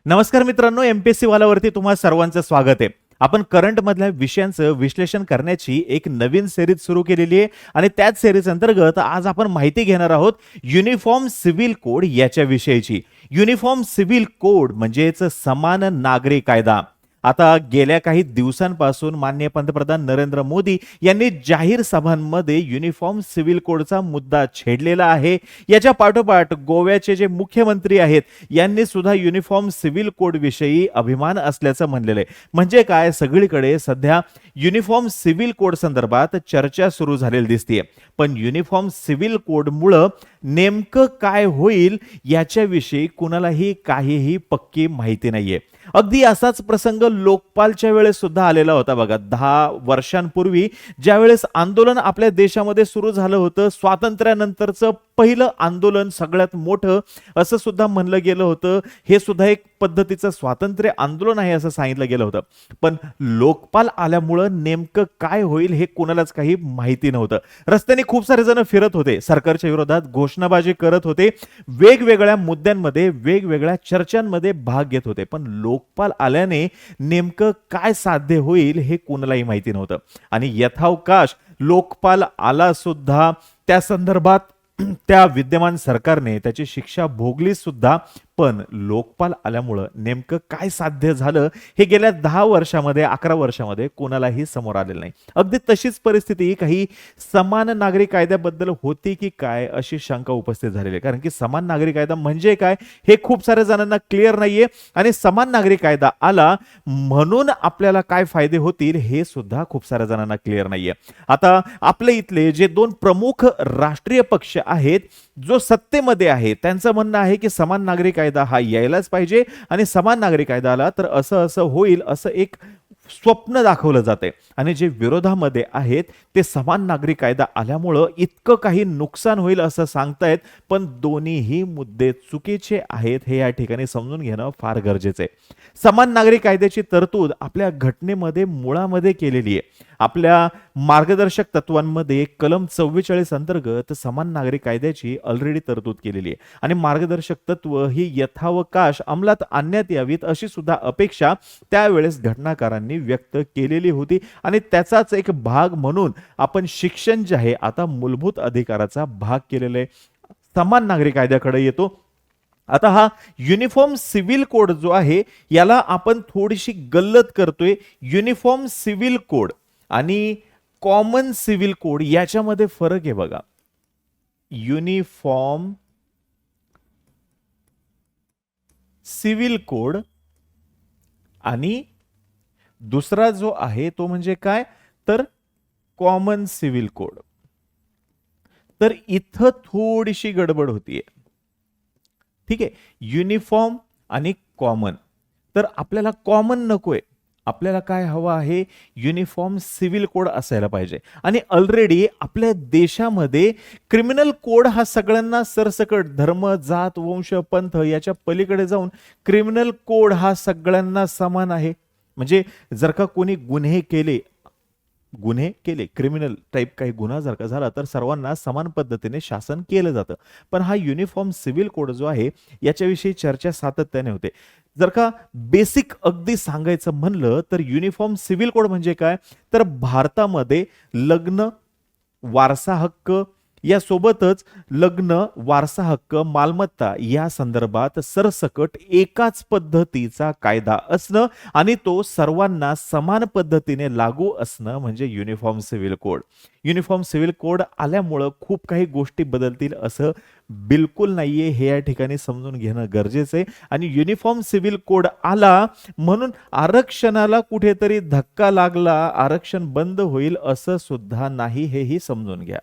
नमस्कार मित्रांनो, एमपीएससी वालावरती तुम्हा सर्वांचं स्वागत आहे. आपण करंट मधल्या विषयांचं विश्लेषण करण्याची एक नवीन सिरीज सुरू केलेली आहे आणि त्याच सिरीज अंतर्गत आज आपण माहिती घेणार आहोत युनिफॉर्म सिव्हिल कोड याच्या विषयीची. युनिफॉर्म सिव्हिल कोड म्हणजेच समान नागरी कायदा. आता गेल्या काही दिवसांपासून माननीय पंतप्रधान नरेंद्र मोदी यांनी जाहीर सभांमध्ये युनिफॉर्म सिव्हिल कोडचा मुद्दा छेडलेला आहे. याच्या पाठोपाठ गोव्याचे जे मुख्यमंत्री आहेत यांनी सुद्धा युनिफॉर्म सिव्हिल कोड विषयी अभिमान असल्याचं म्हणलेलं आहे. म्हणजे काय, सगळीकडे सध्या युनिफॉर्म सिव्हिल कोड संदर्भात चर्चा सुरू झालेली दिसते. पण युनिफॉर्म सिव्हिल कोडमुळे नेमकं काय होईल याच्याविषयी कुणालाही काहीही पक्की माहिती नाहीये. अगदी असाच प्रसंग लोकपालच्या वेळेस सुद्धा आलेला होता बघा. 10 वर्षांपूर्वी ज्यावेळेस आंदोलन आपल्या देशामध्ये सुरू झालं होतं, स्वातंत्र्यानंतरचं पहिलं आंदोलन, सगळ्यात मोठं असं सुद्धा म्हणलं गेलं होतं. हे सुद्धा एक पद्धतीचं स्वातंत्र्य आंदोलन आहे असं सांगितलं गेलं होतं. पण लोकपाल आल्यामुळं नेमकं काय होईल हे कोणालाच काही माहिती नव्हतं. रस्त्याने खूप सारे जण फिरत होते, सरकारच्या विरोधात घोषणाबाजी करत होते, वेगवेगळ्या मुद्द्यांमध्ये वेगवेगळ्या चर्चांमध्ये भाग घेत होते. पण लोकपाल आल्याने नेमकं काय साध्य होईल हे कोणालाही माहिती नव्हतं. आणि यथावकाश लोकपाल आला सुद्धा, त्या संदर्भात त्या विद्यमान सरकारने त्याची शिक्षा भोगली सुद्धा. पण लोकपाल आल्यामुळं नेमकं काय साध्य झालं हे गेल्या 10 वर्षामध्ये 11 वर्षामध्ये कोणालाही समोर आलेलं नाही. अगदी तशीच परिस्थिती काही समान नागरी कायद्याबद्दल होती की काय अशी शंका उपस्थित झालेली आहे. कारण की समान नागरी कायदा म्हणजे काय हे खूप साऱ्या जणांना क्लिअर नाहीये. आणि समान नागरी कायदा आला म्हणून आपल्याला काय फायदे होतील हे सुद्धा खूप साऱ्या जणांना क्लिअर नाहीये. आता आपल्या इथले जे 2 प्रमुख राष्ट्रीय पक्ष आहेत, जो सत्तेमध्ये आहे, त्यांचं म्हणणं आहे की समान नागरी कायदा हा यायलाच पाहिजे आणि समान नागरी कायदा आला तर असं असं होईल असं एक स्वप्न दाखवलं जाते. आणि जे विरोधामध्ये आहेत ते समान नागरी कायदा आल्यामुळं इतकं काही नुकसान होईल असं सांगतायत. पण दोन्हीही मुद्दे चुकीचे आहेत हे या ठिकाणी समजून घेणं फार गरजेचं आहे. समान नागरी कायद्याची तरतूद आपल्या घटनेमध्ये मुळामध्ये केलेली आहे. आपल्या मार्गदर्शक तत्वांमध्ये कलम 44 अंतर्गत समान नागरी कायद्याची ऑलरेडी तरतूद केलेली आहे. आणि मार्गदर्शक तत्व ही यथावकाश अंमलात आणण्यात यावीत अशी सुद्धा अपेक्षा त्यावेळेस घटनाकारांनी व्यक्त केलेली होती. आणि त्याचाच एक भाग म्हणून आपण शिक्षण जे आहे आता मूलभूत अधिकाराचा भाग केलेला आहे. समान नागरी कायद्याकडे येतो. आता हा युनिफॉर्म सिव्हिल कोड जो आहे याला आपण थोडीशी गल्लत करतोय. युनिफॉर्म सिव्हिल कोड आणि कॉमन सिव्हिल कोड याच्यामध्ये फरक आहे बघा. युनिफॉर्म सिव्हिल कोड आणि दुसरा जो आहे तो म्हणजे काय, तर कॉमन सिव्हिल कोड. तर इथं थोडीशी गडबड होतीये. ठीक आहे, युनिफॉर्म आणि कॉमन. तर आपल्याला कॉमन नकोय, आपल्याला काय हवं आहे, युनिफॉर्म सिव्हिल कोड असायला पाहिजे. आणि ऑलरेडी आपल्या देशामध्ये क्रिमिनल कोड हा सगळ्यांना सरसकट धर्म, जात, वंश, पंथ याच्या पलीकडे जाऊन क्रिमिनल कोड हा सगळ्यांना समान आहे. म्हणजे जर का कोणी गुन्हे केले क्रिमिनल टाईप काही गुन्हा जर का झाला तर सर्वांना समान पद्धतीने शासन केलं जातं. पण हा युनिफॉर्म सिव्हिल कोड जो आहे याच्याविषयी चर्चा सातत्याने होते. जर का बेसिक अगदी सांगायचं म्हणलं तर युनिफॉर्म सिव्हिल कोड म्हणजे काय, तर भारतामध्ये लग्न, वारसा हक्क यासोबतच लग्न, वारसा हक्क, मालमत्ता या संदर्भात सरसकट एकाच पद्धतीचा कायदा असणं आणि तो सर्वांना समान पद्धतीने लागू असणं म्हणजे uniform civil code. Uniform civil code आल्यामुळं खूप काही गोष्टी बदलतील असं बिलकुल नाहीये, हे या ठिकाणी समजून घेणं गरजेचं आहे. आणि युनिफॉर्म सिव्हिल कोड आला म्हणून आरक्षणाला कुठेतरी धक्का लागला, आरक्षण बंद होईल असं सुद्धा नाही, हेही समजून घ्या.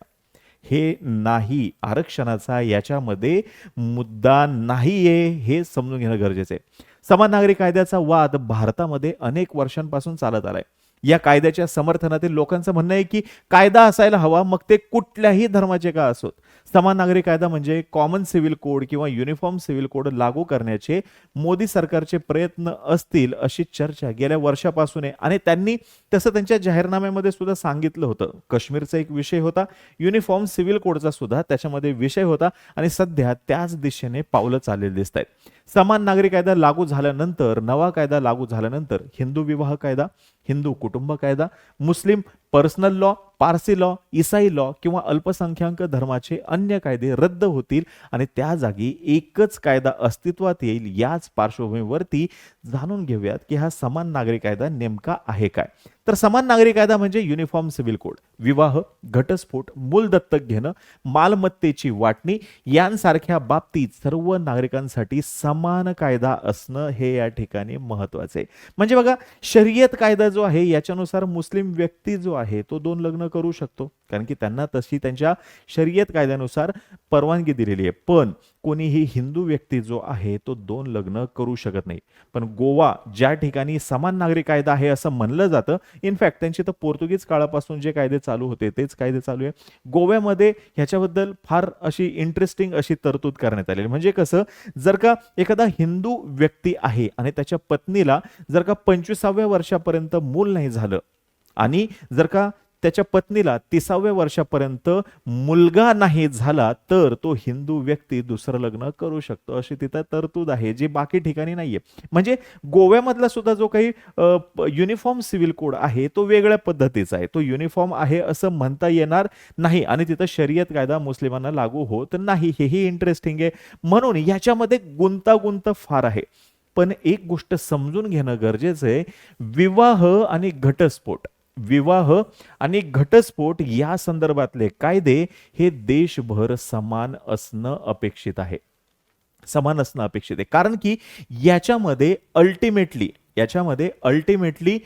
हे नाही, आरक्षणाचा याच्यामध्ये मुद्दा नाहीये, हे समजून घेणं गरजेचं आहे. समान नागरी कायद्याचा वाद भारतामध्ये अनेक वर्षांपासून चालत आलाय. या कायद्याच्या समर्थनातील लोकांचं म्हणणं आहे की कायदा असायला हवा, मग ते कुठल्याही धर्माचे का असोत. समान नागरी कायदा म्हणजे कॉमन सिव्हिल कोड किंवा युनिफॉर्म सिव्हिल कोड लागू करण्याचे मोदी सरकारचे प्रयत्न असतील अशी चर्चा गेल्या वर्षापासून आहे आणि त्यांनी तसं त्यांच्या जाहीरनाम्यामध्ये सुद्धा सांगितलं होतं. काश्मीरचा एक विषय होता, युनिफॉर्म सिव्हिल कोडचा सुद्धा त्याच्यामध्ये विषय होता आणि सध्या त्याच दिशेने पावलं चाललेली दिसत आहेत. समान नागरी कायदा लागू झाल्यानंतर, नवा कायदा लागू झाल्यानंतर हिंदू विवाह कायदा, हिंदू कुटुंब कायदा, मुस्लिम पर्सनल लॉ, पारसी लॉ, ईसाई लॉ किंवा अल्पसंख्याक धर्माचे अन्य कायदे रद्द होतील आणि त्या जागी एकच कायदा अस्तित्वात येईल. याच पार्श्वभूमीवरती जाणून घेऊयात की हा समान नागरी कायदा नेमका आहे काय. तर समान नागरी कायदा म्हणजे युनिफॉर्म सिव्हिल कोड, विवाह, घटस्फोट, मूल दत्तक घेणं, मालमत्तेची वाटणी यांसारख्या बाबतीत सर्व नागरिकांसाठी समान कायदा असणं हे या ठिकाणी महत्वाचे आहे. म्हणजे बघा, शरीयत कायदा जो आहे याच्यानुसार मुस्लिम व्यक्ती जो आहे तो 2 लग्न करू शकतो, कारण की त्यांना तशी त्यांच्या शरीयत कायद्यानुसार परवानगी दिलेली आहे. पण कोणीही हिंदू व्यक्ती जो आहे तो 2 लग्न करू शकत नाही. पण गोवा ज्या ठिकाणी समान नागरी कायदा आहे असं म्हणलं जातं, इनफॅक्ट त्यांचे तर पोर्तुगीज काळापासून जे कायदे चालू होते तेच कायदे चालू आहे. गोव्यामध्ये ह्याच्याबद्दल फार अशी इंटरेस्टिंग अशी तरतूद करण्यात आलेली. म्हणजे कसं, जर का एखादा हिंदू व्यक्ती आहे आणि त्याच्या पत्नीला जर का 25व्या वर्षापर्यंत मूल नाही झालं आणि जर का त्याच्या पत्नीला 30व्या वर्षापर्यंत मुलगा नाही झाला तर तो हिंदू व्यक्ती दुसरं लग्न करू शकतो, अशी तिथं तरतूद आहे जी बाकी ठिकाणी नाहीये. म्हणजे गोव्यामधला सुद्धा जो काही युनिफॉर्म सिव्हिल कोड आहे तो वेगळ्या पद्धतीचा आहे, तो युनिफॉर्म आहे असं म्हणता येणार नाही आणि तिथं शरीयत कायदा मुस्लिमांना लागू होत नाही. हेही इंटरेस्टिंग आहे. म्हणून याच्यामध्ये गुंतागुंत फार आहे. पण एक गोष्ट समजून घेणं गरजेचं आहे, विवाह आणि घटस्फोट या संदर्भातले कायदे हे देशभर समान असणं अपेक्षित आहे. समान असणं अपेक्षित आहे, कारण की याच्यामध्ये अल्टिमेटली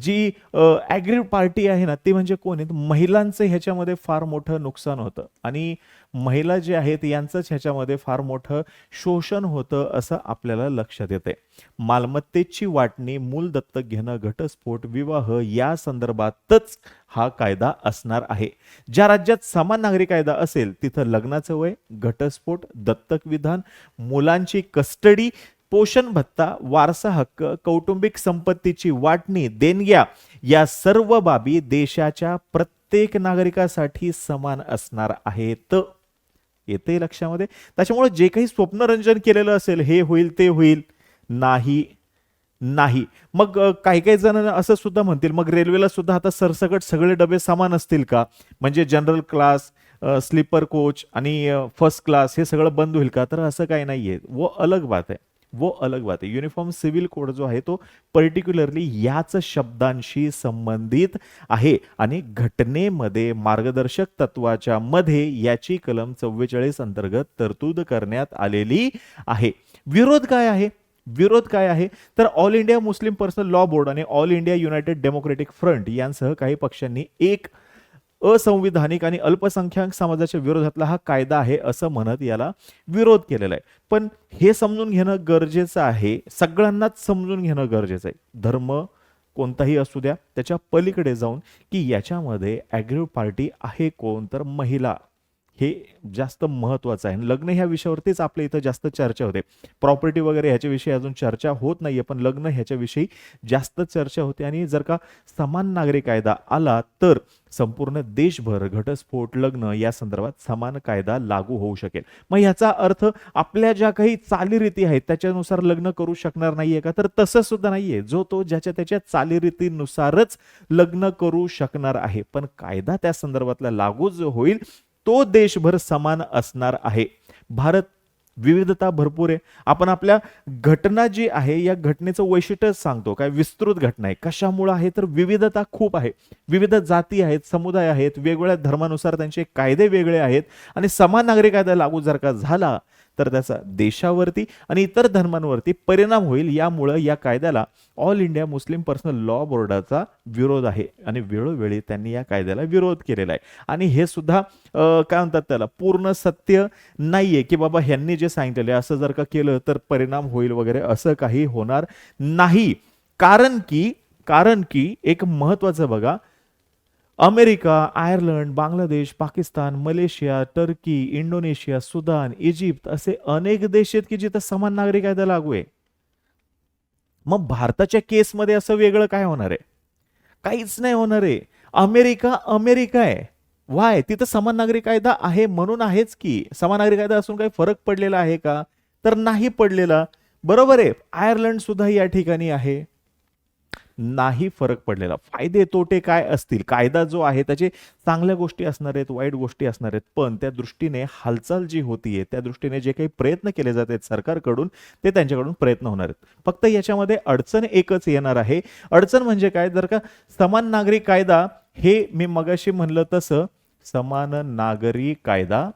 जी ॲग्रीड पार्टी आहे ना, ती म्हणजे कोण आहेत, महिलांचं ह्याच्यामध्ये फार मोठं नुकसान होतं आणि महिला जे आहेत यांचंच ह्याच्यामध्ये फार मोठं शोषण होतं असं आपल्याला लक्षात येते. मालमत्तेची वाटणी, मूल दत्तक घेणं, घटस्फोट, विवाह या संदर्भातच हा कायदा असणार आहे. ज्या राज्यात समान नागरी कायदा असेल तिथं लग्नाचं वय, घटस्फोट, दत्तक विधान, मुलांची कस्टडी, पोषण भत्ता, वारसा हक्क, कौटुंबिक संपत्तीची वाटणी, देणग्या या सर्व बाबी देशाच्या प्रत्येक नागरिकासाठी समान असणार आहेत. येते लक्षामध्ये. त्याच्यामुळे जे काही स्वप्नरंजन केलेलं असेल, हे होईल ते होईल, नाही नाही. मग काही काही जण असं सुद्धा म्हणतील, मग रेल्वेला सुद्धा आता सरसकट सगळे डबे समान असतील का, म्हणजे जनरल क्लास, स्लीपर कोच आणि फर्स्ट क्लास हे सगळं बंद होईल का. तर असं काही नाहीये. वो अलग बात है. युनिफॉर्म सिव्हिल कोड जो आहे तो पर्टिक्युलरली याच शब्दांशी संबंधित आहे आणि घटनेमध्ये मार्गदर्शक तत्वाच्या मध्ये याची कलम 44 अंतर्गत तरतूद करण्यात आलेली आहे. विरोध काय आहे तर all India Muslim personal law board आणि all India United Democratic Front यांसह काही पक्षांनी एक असंविधानिक आणि अल्पसंख्याक समाजाच्या विरोधातला हा कायदा आहे असं म्हणत याला विरोध केलेला आहे. पण हे समजून घेणं गरजेचं आहे, सगळ्यांनाच समजून घेणं गरजेचं आहे. धर्म कोणताही असू द्या, त्याच्या पलीकडे जाऊन की याच्यामध्ये ॲग्रीड पार्टी आहे कोण, तर महिला, हे जास्त महत्वाचं आहे. लग्न ह्या विषयावरतीच आपल्या इथं जास्त चर्चा होते. प्रॉपर्टी वगैरे ह्याच्याविषयी अजून चर्चा होत नाहीये, पण लग्न ह्याच्याविषयी जास्त चर्चा होते. आणि जर का समान नागरी कायदा आला तर संपूर्ण देशभर घटस्फोट, लग्न या संदर्भात समान कायदा लागू होऊ शकेल. मग ह्याचा अर्थ आपल्या ज्या काही चालीरीती आहेत त्याच्यानुसार लग्न करू शकणार नाहीये का, तर तसं सुद्धा नाहीये. जो तो ज्याच्या त्याच्या चालीरीतीनुसारच लग्न करू शकणार आहे. पण कायदा त्या संदर्भातला लागू जो होईल तो देशभर समान असणार आहे. भारत विविधता भरपूर आहे. आपण आपल्या घटना जी आहे या घटनेचं वैशिष्ट्य सांगतो, काय विस्तृत घटना आहे. कशामुळे आहे तर विविधता खूप आहे. विविध जाती आहेत, समुदाय आहेत, वेगवेगळ्या धर्मानुसार त्यांचे कायदे वेगळे आहेत आणि समान नागरी कायदा लागू जर का झाला तर त्याचा देशावरती आणि इतर धर्मांवरती परिणाम होईल. यामुळे या कायद्याला all India Muslim personal law बोर्डाचा विरोध आहे आणि वेळोवेळी त्यांनी या कायद्याला विरोध केलेला आहे. आणि हे सुद्धा काय म्हणतात त्याला पूर्ण सत्य नाहीये की बाबा ह्यांनी जे सांगितलेले असं जर का केलं तर परिणाम होईल वगैरे, असं काही होणार नाही. कारण की एक महत्वाचं बघा, America, Ireland, Bangladesh, Pakistan, Malaysia, Turkey, Indonesia, Sudan, Egypt असे अनेक देश आहेत की जिथं समान नागरी कायदा लागू आहे. मग भारताच्या केसमध्ये असं वेगळं काय होणार आहे? काहीच नाही होणार आहे. अमेरिका अमेरिका आहे. वाय? तिथं समान नागरी कायदा आहे म्हणून आहेच की. समान नागरी कायदा असून काही फरक पडलेला आहे का? तर नाही पडलेला. बरोबर आहे. आयर्लंड सुद्धा या ठिकाणी आहे. नाही फरक पडलेला. फायदे तोटे काय असतील? कायदा जो आहे त्याचे चांगल्या गोष्टी असणार आहेत, वाईट गोष्टी असणार आहेत. पण त्या दृष्टीने हालचाल जी होतीये, त्या दृष्टीने जे काही प्रयत्न केले जात आहेत सरकारकडून, ते त्यांच्याकडून प्रयत्न होणार आहेत. फक्त याच्यामध्ये अडचण एकच येणार आहे. अडचण म्हणजे काय? जर का समान नागरी कायदा हे मी मगाशी म्हणलं तसं समान नागरी कायदा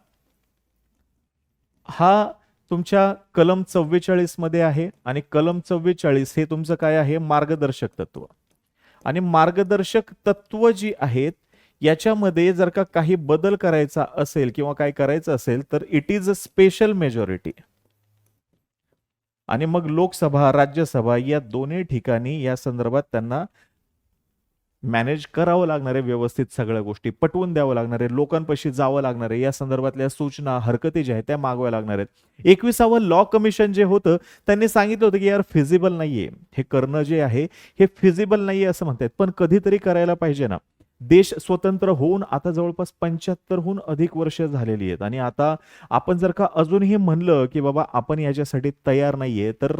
हा तुमच्या कलम 44 मध्ये आहे आणि कलम 44 हे तुमचं काय आहे? मार्गदर्शक तत्व. आणि मार्गदर्शक तत्व जी आहेत याच्यामध्ये जर का काही बदल करायचा असेल किंवा काय करायचं असेल तर it is a special majority. आणि मग लोकसभा, राज्यसभा या दोन्ही ठिकाणी या संदर्भात त्यांना मॅनेज करावं लागणार आहे. व्यवस्थित सगळ्या गोष्टी पटवून द्यावं लागणार आहे. लोकांपाशी जावं लागणार आहे. या संदर्भातल्या सूचना, हरकती ज्या आहेत त्या मागवाव्या लागणार आहेत. 21वं लॉ कमिशन जे होतं त्यांनी सांगितलं होतं की यार फिजिबल नाहीये, हे करणं जे आहे हे फिजिबल नाहीये असं म्हणतात. पण कधीतरी करायला पाहिजे ना. देश स्वतंत्र होऊन आता जवळपास 75हून अधिक वर्ष झालेली आहेत आणि आता आपण जर का अजूनही म्हणलं की बाबा आपण याच्यासाठी तयार नाहीये तर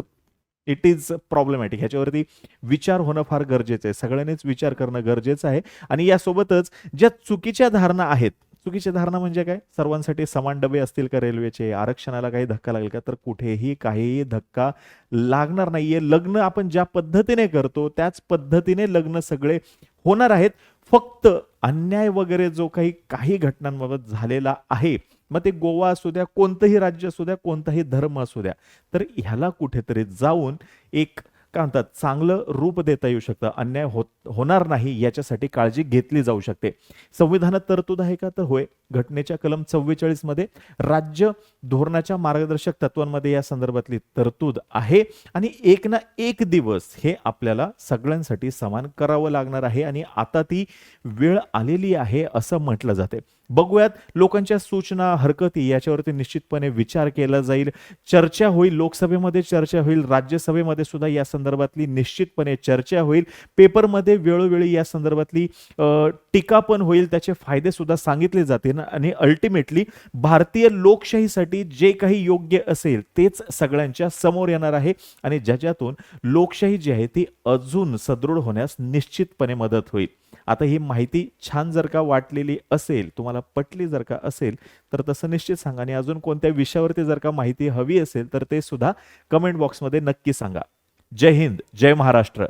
इट इज प्रॉब्लेमॅटिक. ह्याच्यावरती विचार होणं फार गरजेचं आहे. सगळ्यांनीच विचार करणं गरजेचं आहे. आणि यासोबतच ज्या चुकीच्या धारणा आहेत, चुकीच्या धारणा म्हणजे काय? सर्वांसाठी समान डबे असतील का रेल्वेचे? आरक्षणाला काही धक्का लागेल का? तर कुठेही काहीही धक्का लागणार नाहीये. लग्न आपण ज्या पद्धतीने करतो त्याच पद्धतीने लग्न सगळे होणार आहेत. फक्त अन्याय वगैरे जो काही घटनांबाबत झालेला आहे, मग ते गोवा असू द्या, कोणतंही राज्य असू द्या, कोणताही धर्म असू द्या, तर ह्याला कुठेतरी जाऊन एक काय म्हणतात चांगलं रूप देता येऊ शकतं. अन्याय होणार नाही याच्यासाठी काळजी घेतली जाऊ शकते. संविधानात तरतूद आहे का? तर होय. घटनेच्या कलम 44 मध्ये राज्य धोरणाच्या मार्गदर्शक तत्वांमध्ये या संदर्भातली तरतूद आहे. आणि एक ना एक दिवस हे आपल्याला सगळ्यांसाठी समान करावं लागणार आहे आणि आता ती वेळ आलेली आहे असं म्हटलं जाते. बघूयात लोकांच्या सूचना, हरकती याच्यावरती निश्चितपणे विचार केला जाईल. चर्चा होईल. लोकसभेमध्ये चर्चा होईल. राज्यसभेमध्ये सुद्धा या संदर्भातली निश्चितपणे चर्चा होईल. पेपरमध्ये वेळोवेळी या संदर्भातली टीका पण होईल. त्याचे फायदे सुद्धा सांगितले जातील आणि अल्टिमेटली भारतीय लोकशाहीसाठी जे काही योग्य असेल तेच सगळ्यांच्या समोर येणार आहे आणि ज्याच्यातून लोकशाही जी आहे ती अजून सदृढ होण्यास निश्चितपणे मदत होईल. आता ही माहिती छान जर का वाटलेली असेल, तुम्हाला पटली जर का असेल तर तसं निश्चित सांगा. आणि अजून कोणत्या विषयावरती जर का माहिती हवी असेल तर ते सुद्धा कमेंट बॉक्समध्ये नक्की सांगा. जय हिंद, जय महाराष्ट्र.